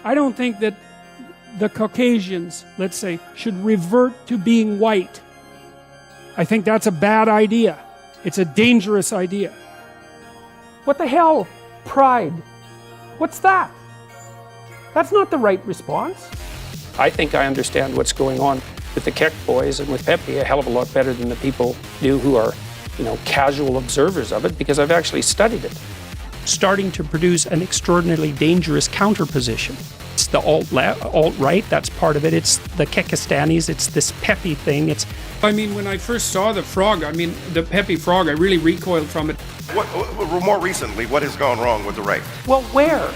I don't think that the Caucasians, let's say, should revert to being white. I think that's a bad idea. It's a dangerous idea. What the hell? Pride. What's that? That's not the right response. I think I understand what's going on with the Keck boys and with Pepe a hell of a lot better than the people do who are, casual observers of it, because I've actually studied it. Starting to produce an extraordinarily dangerous counterposition. It's the alt-right, that's part of it. It's the Kekastanis, it's this Pepe thing. When I first saw the frog, the Pepe frog, I really recoiled from it. More recently, what has gone wrong with the right? Well, where?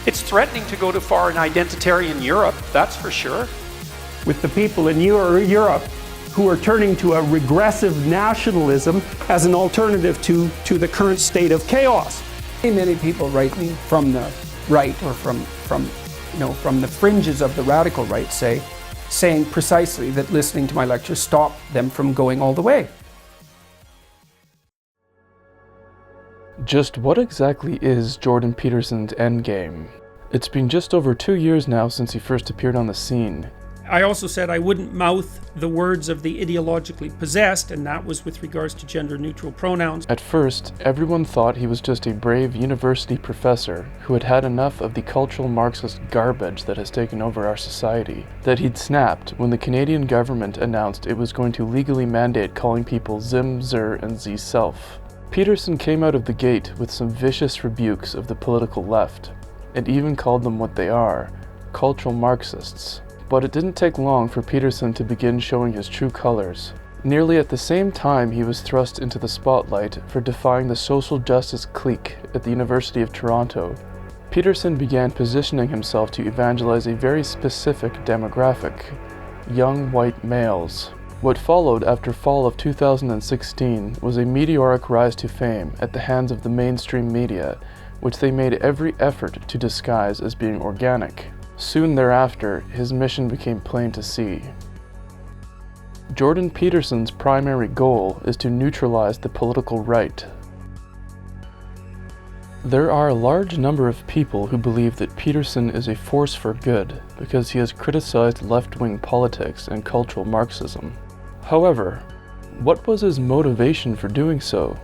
It's threatening to go too far in identitarian Europe, that's for sure. With the people in Europe who are turning to a regressive nationalism as an alternative to the current state of chaos. Many people write me from the right or from the fringes of the radical right, saying precisely that listening to my lectures stopped them from going all the way. Just what exactly is Jordan Peterson's endgame? It's been just over 2 years now since he first appeared on the scene. I also said I wouldn't mouth the words of the ideologically possessed, and that was with regards to gender-neutral pronouns. At first, everyone thought he was just a brave university professor who had had enough of the cultural Marxist garbage that has taken over our society, that he'd snapped when the Canadian government announced it was going to legally mandate calling people Zim, Zer, and Z-self. Peterson came out of the gate with some vicious rebukes of the political left, and even called them what they are, cultural Marxists. But it didn't take long for Peterson to begin showing his true colors. Nearly at the same time, he was thrust into the spotlight for defying the social justice clique at the University of Toronto. Peterson began positioning himself to evangelize a very specific demographic, young white males. What followed after fall of 2016 was a meteoric rise to fame at the hands of the mainstream media, which they made every effort to disguise as being organic. Soon thereafter, his mission became plain to see. Jordan Peterson's primary goal is to neutralize the political right. There are a large number of people who believe that Peterson is a force for good because he has criticized left-wing politics and cultural Marxism. However, what was his motivation for doing so?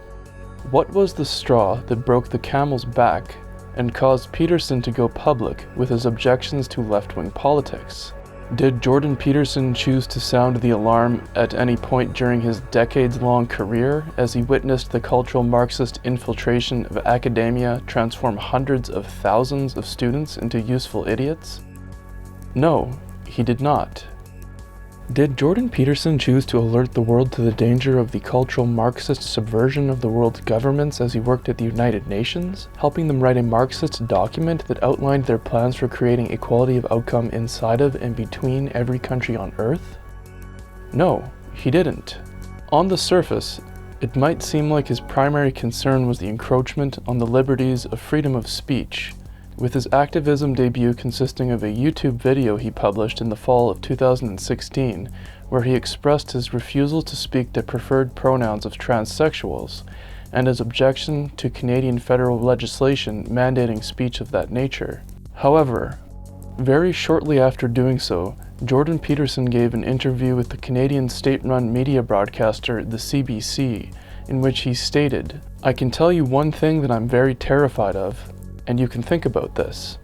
What was the straw that broke the camel's back and caused Peterson to go public with his objections to left-wing politics? Did Jordan Peterson choose to sound the alarm at any point during his decades-long career as he witnessed the cultural Marxist infiltration of academia transform hundreds of thousands of students into useful idiots? No, he did not. Did Jordan Peterson choose to alert the world to the danger of the cultural Marxist subversion of the world's governments as he worked at the United Nations, helping them write a Marxist document that outlined their plans for creating equality of outcome inside of and between every country on Earth? No, he didn't. On the surface, it might seem like his primary concern was the encroachment on the liberties of freedom of speech, with his activism debut consisting of a YouTube video he published in the fall of 2016, where he expressed his refusal to speak the preferred pronouns of transsexuals, and his objection to Canadian federal legislation mandating speech of that nature. However, very shortly after doing so, Jordan Peterson gave an interview with the Canadian state-run media broadcaster, the CBC, in which he stated, "I can tell you one thing that I'm very terrified of, and you can think about this.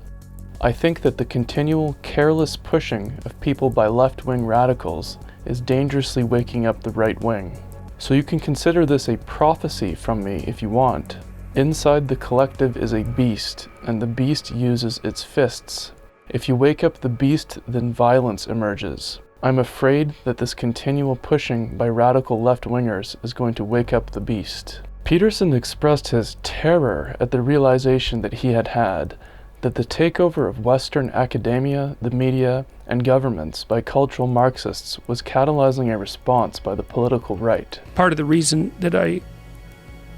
I think that the continual careless pushing of people by left-wing radicals is dangerously waking up the right wing. So you can consider this a prophecy from me if you want. Inside the collective is a beast, and the beast uses its fists. If you wake up the beast, then violence emerges. I'm afraid that this continual pushing by radical left-wingers is going to wake up the beast." Peterson expressed his terror at the realization that he had that the takeover of Western academia, the media, and governments by cultural Marxists was catalyzing a response by the political right. Part of the reason that I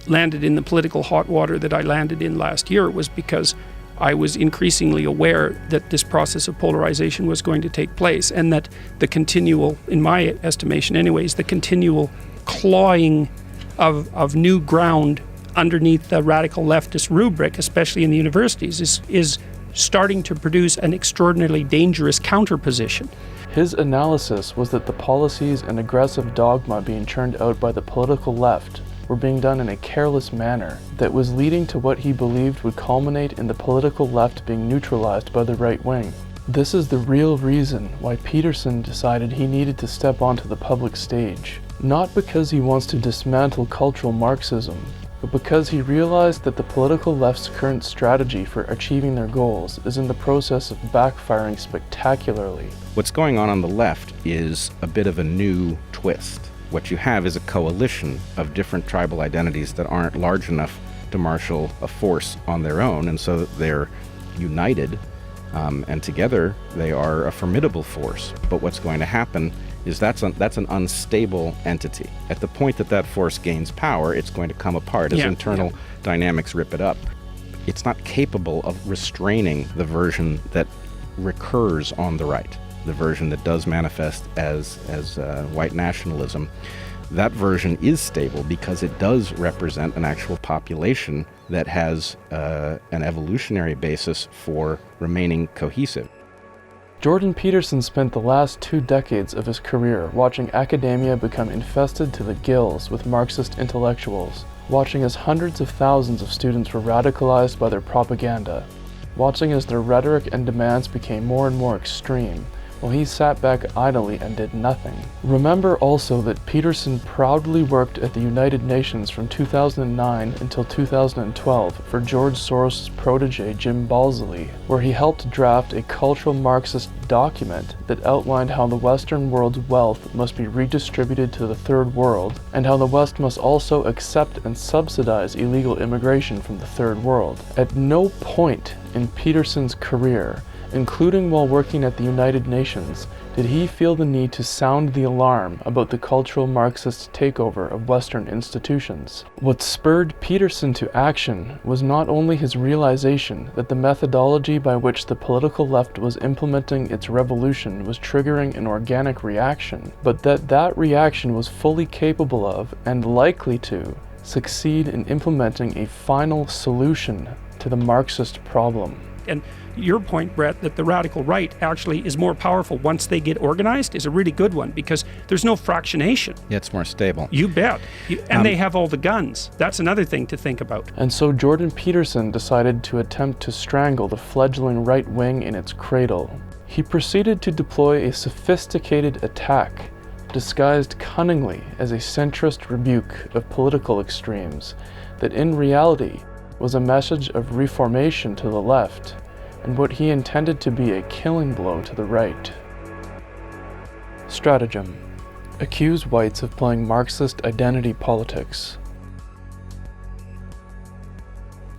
landed in the political hot water that I landed in last year was because I was increasingly aware that this process of polarization was going to take place, and that the continual, in my estimation anyways, the continual clawing of new ground underneath the radical leftist rubric, especially in the universities, is starting to produce an extraordinarily dangerous counterposition. His analysis was that the policies and aggressive dogma being churned out by the political left were being done in a careless manner that was leading to what he believed would culminate in the political left being neutralized by the right wing. This is the real reason why Peterson decided he needed to step onto the public stage. Not because he wants to dismantle cultural Marxism, but because he realized that the political left's current strategy for achieving their goals is in the process of backfiring spectacularly. What's going on the left is a bit of a new twist. What you have is a coalition of different tribal identities that aren't large enough to marshal a force on their own, and so they're united, and together they are a formidable force. But what's going to happen is that's an unstable entity. At the point that that force gains power, it's going to come apart as internal dynamics rip it up. It's not capable of restraining the version that recurs on the right, the version that does manifest as white nationalism. That version is stable because it does represent an actual population that has an evolutionary basis for remaining cohesive. Jordan Peterson spent the last 2 decades of his career watching academia become infested to the gills with Marxist intellectuals, watching as hundreds of thousands of students were radicalized by their propaganda, watching as their rhetoric and demands became more and more extreme, while he sat back idly and did nothing. Remember also that Peterson proudly worked at the United Nations from 2009 until 2012 for George Soros' protege Jim Balsillie, where he helped draft a cultural Marxist document that outlined how the Western world's wealth must be redistributed to the Third World, and how the West must also accept and subsidize illegal immigration from the Third World. At no point in Peterson's career, including while working at the United Nations, did he feel the need to sound the alarm about the cultural Marxist takeover of Western institutions. What spurred Peterson to action was not only his realization that the methodology by which the political left was implementing its revolution was triggering an organic reaction, but that that reaction was fully capable of, and likely to, succeed in implementing a final solution to the Marxist problem. And your point, Brett, that the radical right actually is more powerful once they get organized is a really good one, because there's no fractionation. Yeah, it's more stable. You bet. And they have all the guns. That's another thing to think about. And so Jordan Peterson decided to attempt to strangle the fledgling right wing in its cradle. He proceeded to deploy a sophisticated attack, disguised cunningly as a centrist rebuke of political extremes, that in reality was a message of reformation to the left, and what he intended to be a killing blow to the right. Stratagem: accuse whites of playing Marxist identity politics.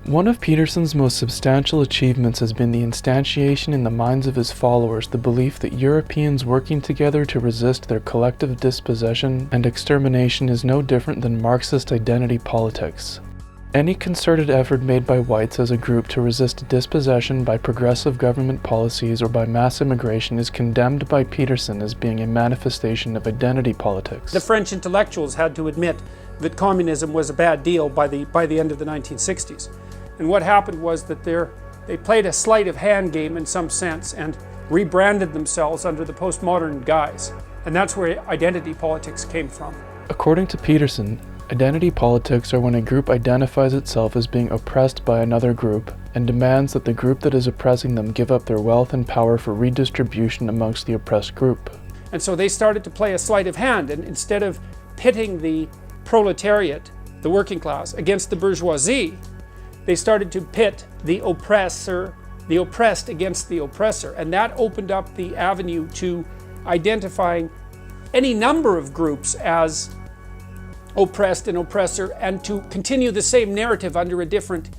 One of Peterson's most substantial achievements has been the instantiation in the minds of his followers the belief that Europeans working together to resist their collective dispossession and extermination is no different than Marxist identity politics. Any concerted effort made by whites as a group to resist dispossession by progressive government policies or by mass immigration is condemned by Peterson as being a manifestation of identity politics. The French intellectuals had to admit that communism was a bad deal by the end of the 1960s. And what happened was that they played a sleight of hand game in some sense and rebranded themselves under the postmodern guise. And that's where identity politics came from. According to Peterson, identity politics are when a group identifies itself as being oppressed by another group and demands that the group that is oppressing them give up their wealth and power for redistribution amongst the oppressed group. And so they started to play a sleight of hand, and instead of pitting the proletariat, the working class, against the bourgeoisie, they started to pit the oppressed against the oppressor. And that opened up the avenue to identifying any number of groups as oppressed and oppressor, and to continue the same narrative under a different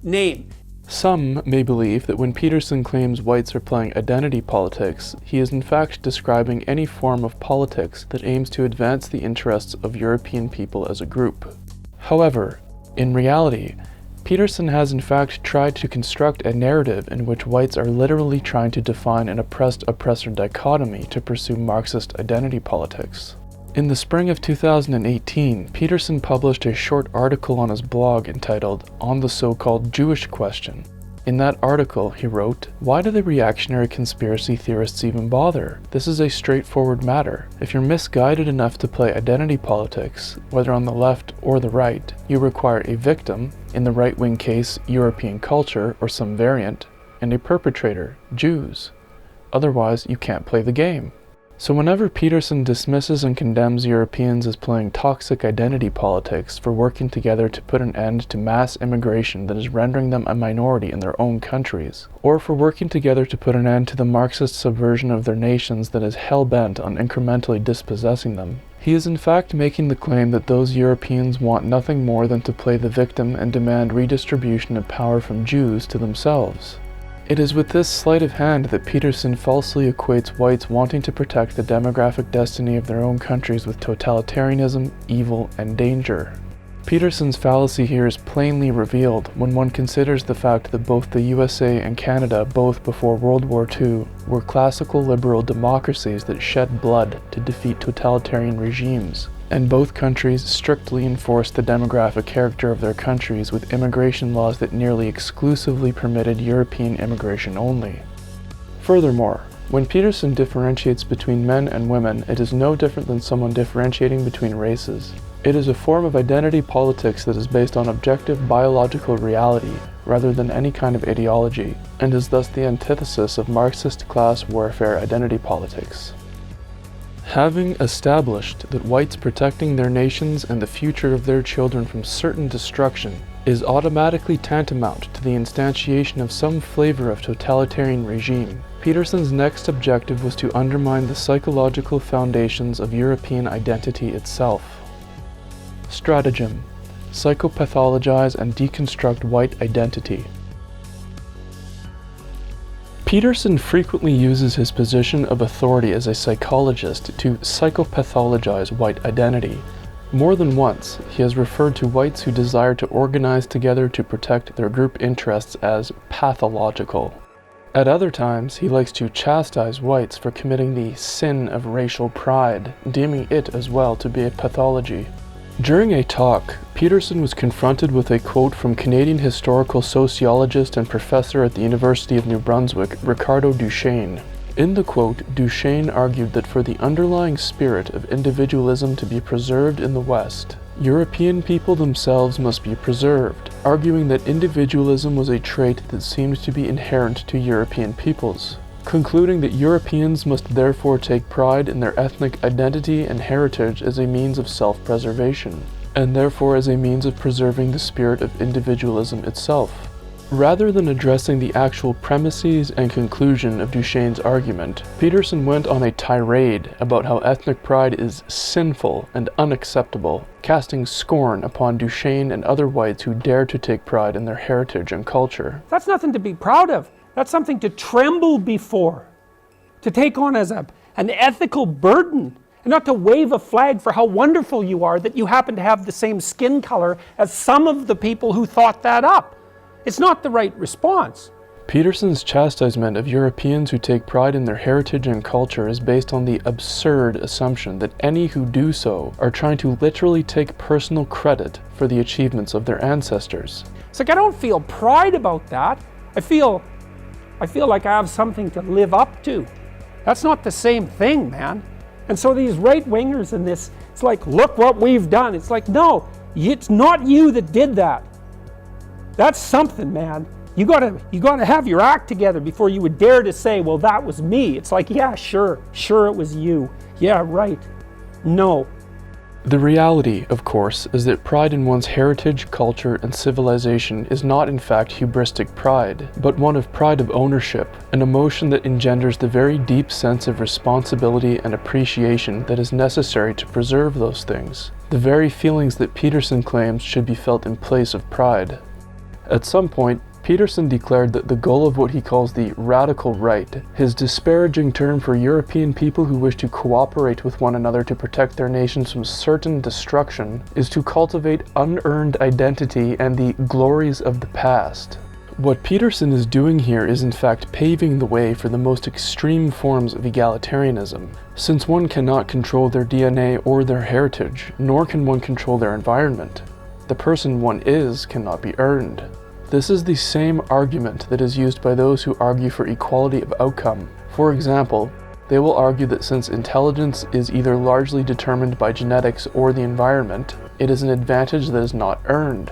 name. Some may believe that when Peterson claims whites are playing identity politics, he is in fact describing any form of politics that aims to advance the interests of European people as a group. However, in reality, Peterson has in fact tried to construct a narrative in which whites are literally trying to define an oppressed-oppressor dichotomy to pursue Marxist identity politics. In the spring of 2018, Peterson published a short article on his blog entitled "On the So-Called Jewish Question," In that article, he wrote, "Why do the reactionary conspiracy theorists even bother? This is a straightforward matter. If you're misguided enough to play identity politics, whether on the left or the right, you require a victim, in the right-wing case, European culture or some variant, and a perpetrator, Jews. Otherwise, you can't play the game." So whenever Peterson dismisses and condemns Europeans as playing toxic identity politics for working together to put an end to mass immigration that is rendering them a minority in their own countries, or for working together to put an end to the Marxist subversion of their nations that is hell-bent on incrementally dispossessing them, he is in fact making the claim that those Europeans want nothing more than to play the victim and demand redistribution of power from Jews to themselves. It is with this sleight of hand that Peterson falsely equates whites wanting to protect the demographic destiny of their own countries with totalitarianism, evil, and danger. Peterson's fallacy here is plainly revealed when one considers the fact that both the USA and Canada, both before World War II, were classical liberal democracies that shed blood to defeat totalitarian regimes, and both countries strictly enforced the demographic character of their countries with immigration laws that nearly exclusively permitted European immigration only. Furthermore, when Peterson differentiates between men and women, it is no different than someone differentiating between races. It is a form of identity politics that is based on objective biological reality, rather than any kind of ideology, and is thus the antithesis of Marxist class warfare identity politics. Having established that whites protecting their nations and the future of their children from certain destruction is automatically tantamount to the instantiation of some flavor of totalitarian regime, Peterson's next objective was to undermine the psychological foundations of European identity itself. Stratagem: psychopathologize and deconstruct white identity. Peterson frequently uses his position of authority as a psychologist to psychopathologize white identity. More than once, he has referred to whites who desire to organize together to protect their group interests as pathological. At other times, he likes to chastise whites for committing the sin of racial pride, deeming it as well to be a pathology. During a talk, Peterson was confronted with a quote from Canadian historical sociologist and professor at the University of New Brunswick, Ricardo Duchesne. In the quote, Duchesne argued that for the underlying spirit of individualism to be preserved in the West, European people themselves must be preserved, arguing that individualism was a trait that seemed to be inherent to European peoples, concluding that Europeans must therefore take pride in their ethnic identity and heritage as a means of self-preservation, and therefore as a means of preserving the spirit of individualism itself. Rather than addressing the actual premises and conclusion of Duchesne's argument, Peterson went on a tirade about how ethnic pride is sinful and unacceptable, casting scorn upon Duchesne and other whites who dare to take pride in their heritage and culture. That's nothing to be proud of. That's something to tremble before, to take on as an ethical burden, and not to wave a flag for how wonderful you are that you happen to have the same skin color as some of the people who thought that up. It's not the right response. Peterson's chastisement of Europeans who take pride in their heritage and culture is based on the absurd assumption that any who do so are trying to literally take personal credit for the achievements of their ancestors. It's like I don't feel pride about that. I feel like I have something to live up to. That's not the same thing, man. And so these right-wingers in this, it's like, look what we've done. It's like, no, it's not you that did that. That's something, man. You gotta have your act together before you would dare to say, well, that was me. It's like, yeah, sure it was you. Yeah, right. No. The reality, of course, is that pride in one's heritage, culture, and civilization is not in fact hubristic pride, but one of pride of ownership, an emotion that engenders the very deep sense of responsibility and appreciation that is necessary to preserve those things, the very feelings that Peterson claims should be felt in place of pride. At some point, Peterson declared that the goal of what he calls the radical right, his disparaging term for European people who wish to cooperate with one another to protect their nations from certain destruction, is to cultivate unearned identity and the glories of the past. What Peterson is doing here is in fact paving the way for the most extreme forms of egalitarianism, since one cannot control their DNA or their heritage, nor can one control their environment. The person one is cannot be earned. This is the same argument that is used by those who argue for equality of outcome. For example, they will argue that since intelligence is either largely determined by genetics or the environment, it is an advantage that is not earned,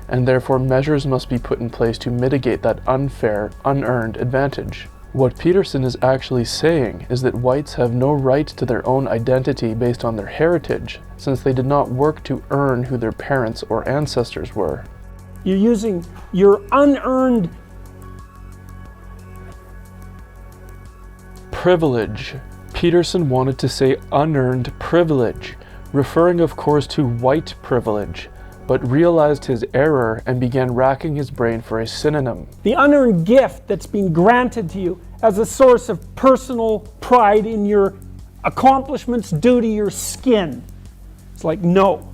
and therefore measures must be put in place to mitigate that unfair, unearned advantage. What Peterson is actually saying is that whites have no right to their own identity based on their heritage, since they did not work to earn who their parents or ancestors were. You're using your unearned privilege. Peterson wanted to say unearned privilege, referring of course to white privilege, but realized his error and began racking his brain for a synonym. the unearned gift that's been granted to you as a source of personal pride in your accomplishments due to your skin. It's like, no,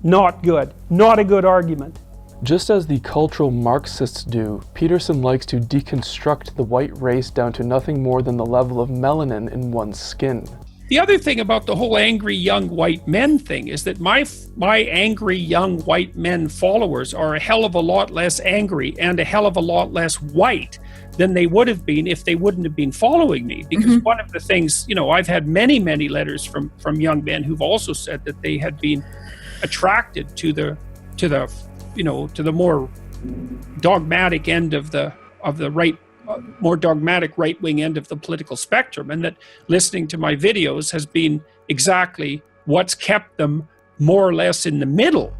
not good, not a good argument. Just as the cultural Marxists do, Peterson likes to deconstruct the white race down to nothing more than the level of melanin in one's skin. The other thing about the whole angry young white men thing is that my angry young white men followers are a hell of a lot less angry and a hell of a lot less white than they would have been if they wouldn't have been following me. Because one of the things, you know, I've had many letters from young men who've also said that they had been attracted to the more dogmatic end of the right, more dogmatic right-wing end of the political spectrum, and that listening to my videos has been exactly what's kept them more or less in the middle.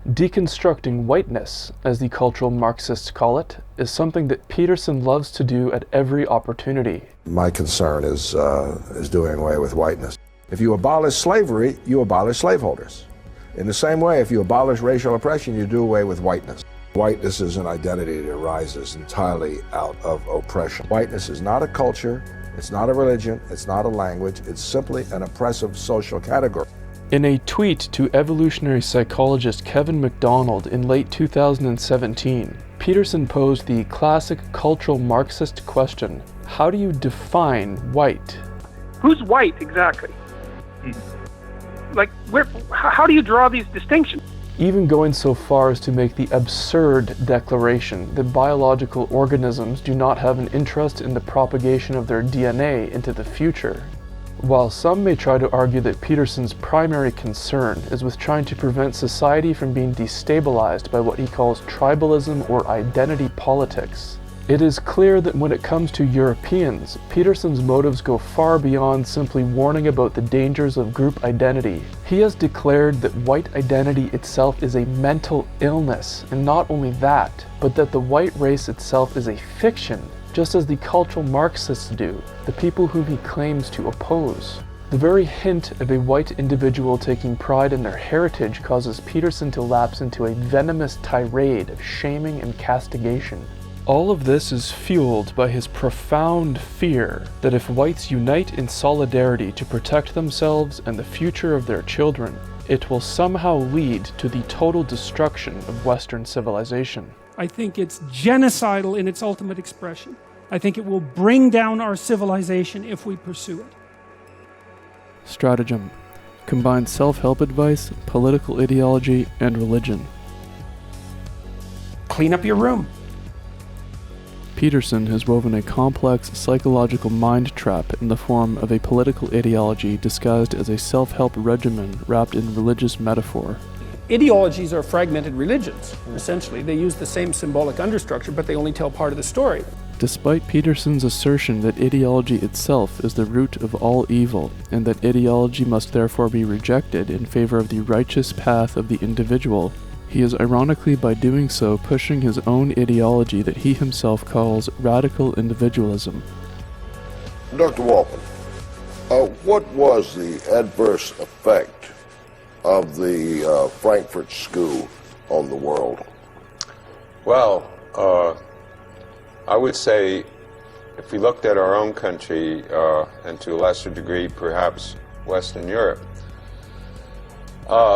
Deconstructing whiteness, as the cultural Marxists call it, is something that Peterson loves to do at every opportunity. My concern is doing away with whiteness. If you abolish slavery, you abolish slaveholders. In the same way, if you abolish racial oppression, you do away with whiteness. Whiteness is an identity that arises entirely out of oppression. Whiteness is not a culture, it's not a religion, it's not a language, it's simply an oppressive social category. In a tweet to evolutionary psychologist Kevin MacDonald in late 2017, Peterson posed the classic cultural Marxist question, how do you define white? Who's white exactly? Like, how do you draw these distinctions? Even going so far as to make the absurd declaration that biological organisms do not have an interest in the propagation of their DNA into the future. While some may try to argue that Peterson's primary concern is with trying to prevent society from being destabilized by what he calls tribalism or identity politics, it is clear that when it comes to Europeans, Peterson's motives go far beyond simply warning about the dangers of group identity. He has declared that white identity itself is a mental illness, and not only that, but that the white race itself is a fiction, just as the cultural Marxists do, the people whom he claims to oppose. The very hint of a white individual taking pride in their heritage causes Peterson to lapse into a venomous tirade of shaming and castigation. All of this is fueled by his profound fear that if whites unite in solidarity to protect themselves and the future of their children, it will somehow lead to the total destruction of Western civilization. I think it's genocidal in its ultimate expression. I think it will bring down our civilization if we pursue it. Stratagem. Combine self-help advice, political ideology, and religion. Clean up your room. Peterson has woven a complex psychological mind trap in the form of a political ideology disguised as a self-help regimen wrapped in religious metaphor. Ideologies are fragmented religions, essentially. They use the same symbolic understructure, but they only tell part of the story. Despite Peterson's assertion that ideology itself is the root of all evil, and that ideology must therefore be rejected in favor of the righteous path of the individual, he is ironically by doing so pushing his own ideology that he himself calls radical individualism. Dr. Walton, what was the adverse effect of the Frankfurt School on the world? Well, I would say if we looked at our own country, and to a lesser degree perhaps Western Europe,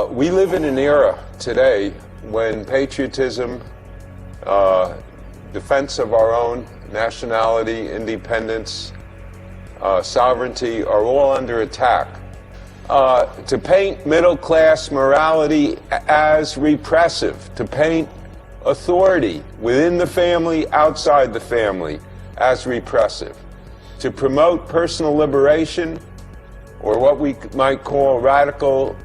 we live in an era today when patriotism, defense of our own nationality, independence, sovereignty are all under attack. To paint middle-class morality as repressive, to paint authority within the family, outside the family, as repressive, to promote personal liberation, or what we might call radical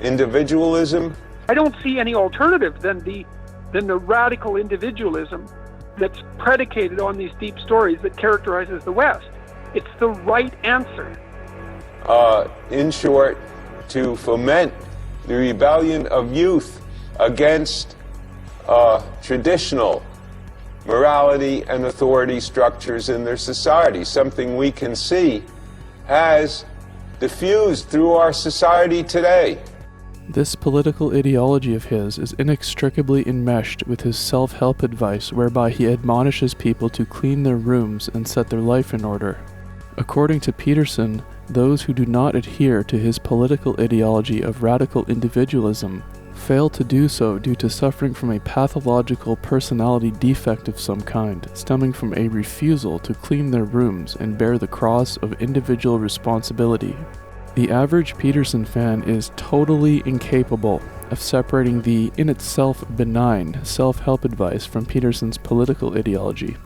individualism. I don't see any alternative than the radical individualism that's predicated on these deep stories that characterizes the West. It's the right answer. In short, to foment the rebellion of youth against traditional morality and authority structures in their society, something we can see has diffused through our society today. This political ideology of his is inextricably enmeshed with his self-help advice, whereby he admonishes people to clean their rooms and set their life in order. According to Peterson, those who do not adhere to his political ideology of radical individualism fail to do so due to suffering from a pathological personality defect of some kind, stemming from a refusal to clean their rooms and bear the cross of individual responsibility. The average Peterson fan is totally incapable of separating the, in itself benign, self-help advice from Peterson's political ideology.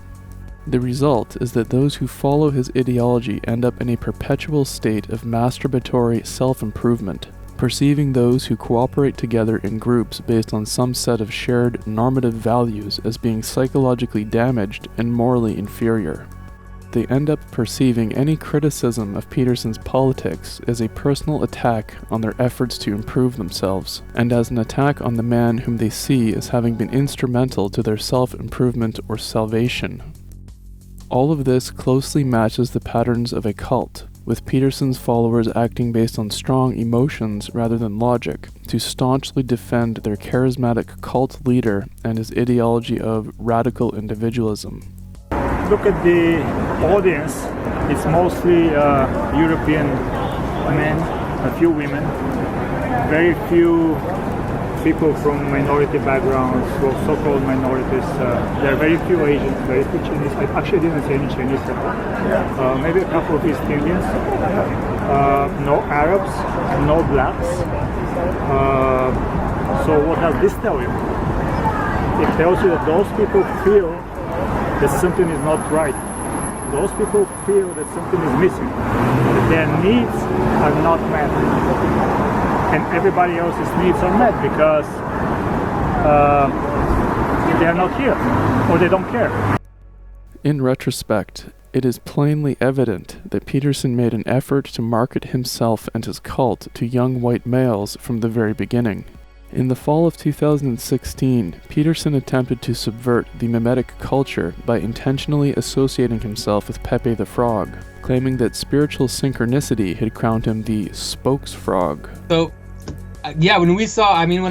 The result is that those who follow his ideology end up in a perpetual state of masturbatory self-improvement, perceiving those who cooperate together in groups based on some set of shared normative values as being psychologically damaged and morally inferior. They end up perceiving any criticism of Peterson's politics as a personal attack on their efforts to improve themselves, and as an attack on the man whom they see as having been instrumental to their self-improvement or salvation. All of this closely matches the patterns of a cult, with Peterson's followers acting based on strong emotions rather than logic, to staunchly defend their charismatic cult leader and his ideology of radical individualism. Look at the audience. It's mostly European men, a few women, very few people from minority backgrounds, or so-called minorities. There are very few Asians, very few Chinese. I actually didn't see any Chinese at all. Maybe a couple of East Indians. No Arabs, no blacks. So what does this tell you? It tells you that those people feel that something is not right. Those people feel that something is missing, that their needs are not met, and everybody else's needs are met because they are not here, or they don't care. In retrospect, it is plainly evident that Peterson made an effort to market himself and his cult to young white males from the very beginning. In the fall of 2016, Peterson attempted to subvert the mimetic culture by intentionally associating himself with Pepe the Frog, claiming that spiritual synchronicity had crowned him the spokesfrog. So, yeah, when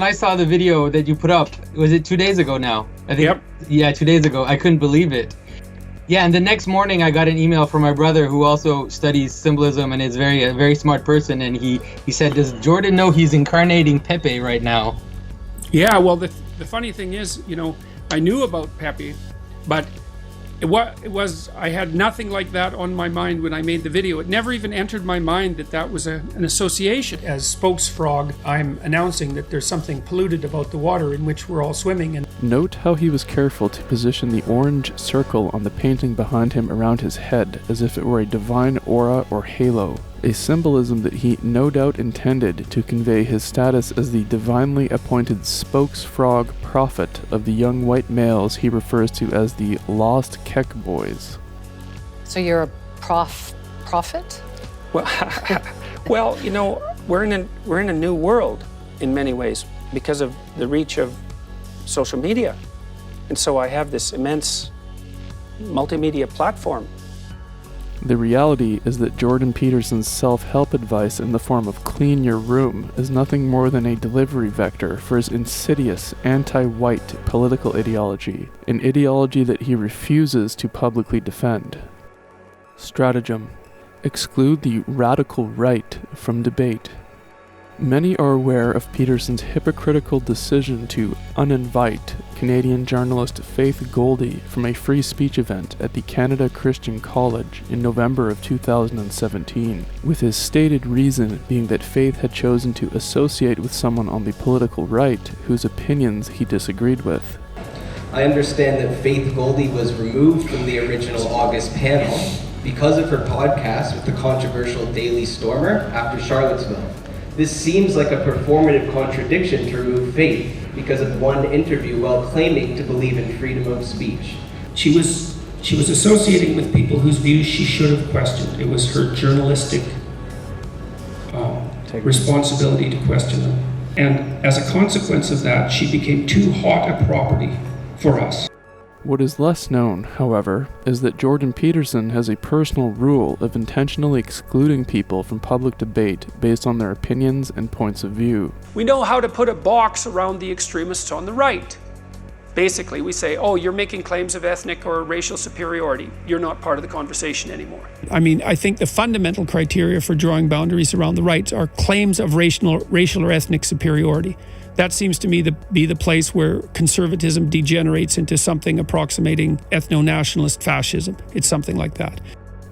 I saw the video that you put up, was it 2 days ago now? I think. Yep. Yeah, 2 days ago. I couldn't believe it. Yeah, and the next morning I got an email from my brother who also studies symbolism and is a very smart person, and he said, does Jordan know he's incarnating Pepe right now? Yeah, well, the funny thing is, I knew about Pepe, but I had nothing like that on my mind when I made the video. It never even entered my mind that was an association. As spokesfrog, I'm announcing that there's something polluted about the water in which we're all swimming. And note how he was careful to position the orange circle on the painting behind him around his head as if it were a divine aura or halo, a symbolism that he no doubt intended to convey his status as the divinely appointed spokesfrog prophet of the young white males he refers to as the lost Keck boys. So you're a prophet? Well, we're in a new world in many ways because of the reach of social media. And so I have this immense multimedia platform. The reality is that Jordan Peterson's self-help advice in the form of clean your room is nothing more than a delivery vector for his insidious anti-white political ideology, an ideology that he refuses to publicly defend. Stratagem: exclude the radical right from debate. Many are aware of Peterson's hypocritical decision to uninvite Canadian journalist Faith Goldy from a free speech event at the Canada Christian College in November of 2017, with his stated reason being that Faith had chosen to associate with someone on the political right whose opinions he disagreed with. I understand that Faith Goldy was removed from the original August panel because of her podcast with the controversial Daily Stormer after Charlottesville. This seems like a performative contradiction to remove Faith because of one interview while claiming to believe in freedom of speech. She was associating with people whose views she should have questioned. It was her journalistic responsibility to question them. And as a consequence of that, she became too hot a property for us. What is less known, however, is that Jordan Peterson has a personal rule of intentionally excluding people from public debate based on their opinions and points of view. We know how to put a box around the extremists on the right. Basically, we say, oh, you're making claims of ethnic or racial superiority. You're not part of the conversation anymore. I mean, I think the fundamental criteria for drawing boundaries around the right are claims of racial or ethnic superiority. That seems to me to be the place where conservatism degenerates into something approximating ethno-nationalist fascism. It's something like that.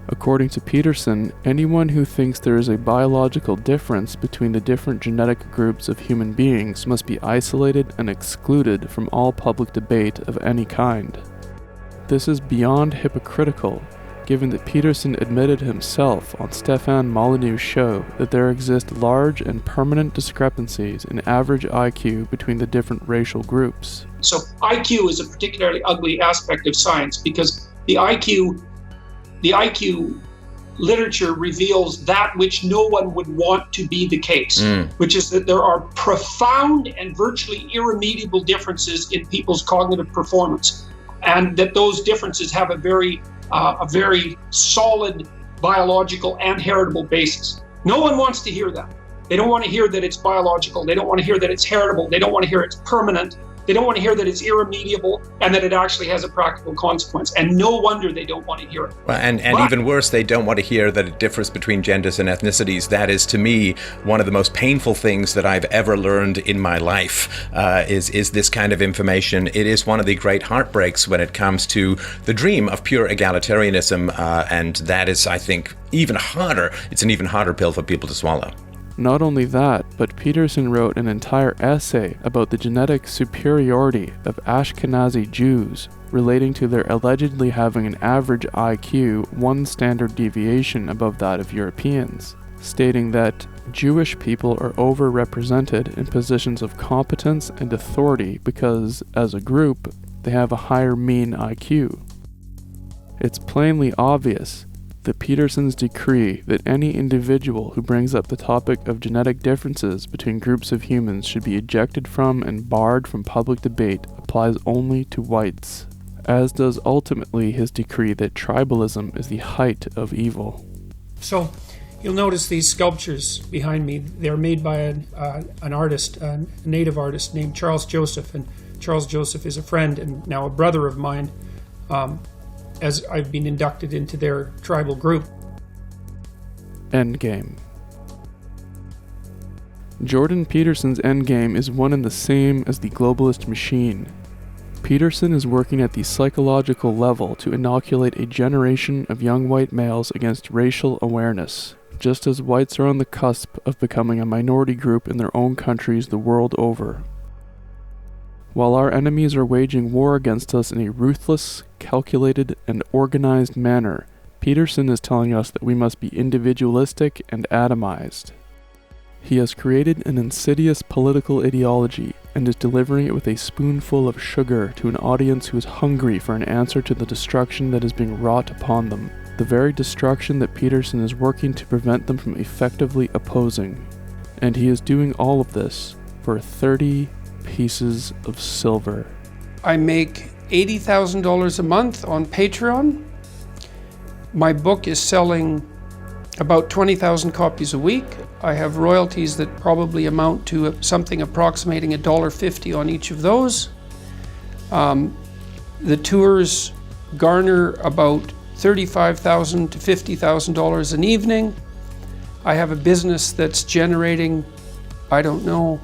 According to Peterson, anyone who thinks there is a biological difference between the different genetic groups of human beings must be isolated and excluded from all public debate of any kind. This is beyond hypocritical, given that Peterson admitted himself on Stefan Molyneux's show that there exist large and permanent discrepancies in average IQ between the different racial groups. So IQ is a particularly ugly aspect of science because the IQ literature reveals that which no one would want to be the case, which is that there are profound and virtually irremediable differences in people's cognitive performance, and that those differences have a very solid biological and heritable basis. No one wants to hear that. They don't want to hear that it's biological. They don't want to hear that it's heritable. They don't want to hear it's permanent. They don't want to hear that it's irremediable and that it actually has a practical consequence. And no wonder they don't want to hear it. Well, and even worse, they don't want to hear that it differs between genders and ethnicities. That is, to me, one of the most painful things that I've ever learned in my life, is this kind of information. It is one of the great heartbreaks when it comes to the dream of pure egalitarianism, and that is, I think, even harder. It's an even harder pill for people to swallow. Not only that, but Peterson wrote an entire essay about the genetic superiority of Ashkenazi Jews, relating to their allegedly having an average IQ 1 standard deviation above that of Europeans, stating that Jewish people are overrepresented in positions of competence and authority because, as a group, they have a higher mean IQ. It's plainly obvious that Peterson's decree that any individual who brings up the topic of genetic differences between groups of humans should be ejected from and barred from public debate applies only to whites, as does ultimately his decree that tribalism is the height of evil. So you'll notice these sculptures behind me. They're made by an artist, a native artist named Charles Joseph. And Charles Joseph is a friend and now a brother of mine, as I've been inducted into their tribal group. Endgame. Jordan Peterson's endgame is one and the same as the globalist machine. Peterson is working at the psychological level to inoculate a generation of young white males against racial awareness, just as whites are on the cusp of becoming a minority group in their own countries the world over. While our enemies are waging war against us in a ruthless, calculated, and organized manner, Peterson is telling us that we must be individualistic and atomized. He has created an insidious political ideology and is delivering it with a spoonful of sugar to an audience who is hungry for an answer to the destruction that is being wrought upon them, the very destruction that Peterson is working to prevent them from effectively opposing. And he is doing all of this for 30 pieces of silver. I make $80,000 a month on Patreon. My book is selling about 20,000 copies a week. I have royalties that probably amount to something approximating $1.50 on each of those. The tours garner about $35,000 to $50,000 an evening. I have a business that's generating, I don't know,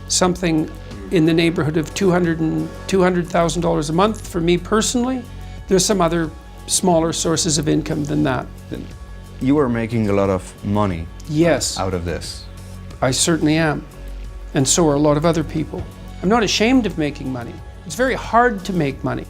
something in the neighborhood of $200,000 a month for me personally. There's some other smaller sources of income than that. You are making a lot of money. Yes. Out of this. I certainly am. And so are a lot of other people. I'm not ashamed of making money. It's very hard to make money.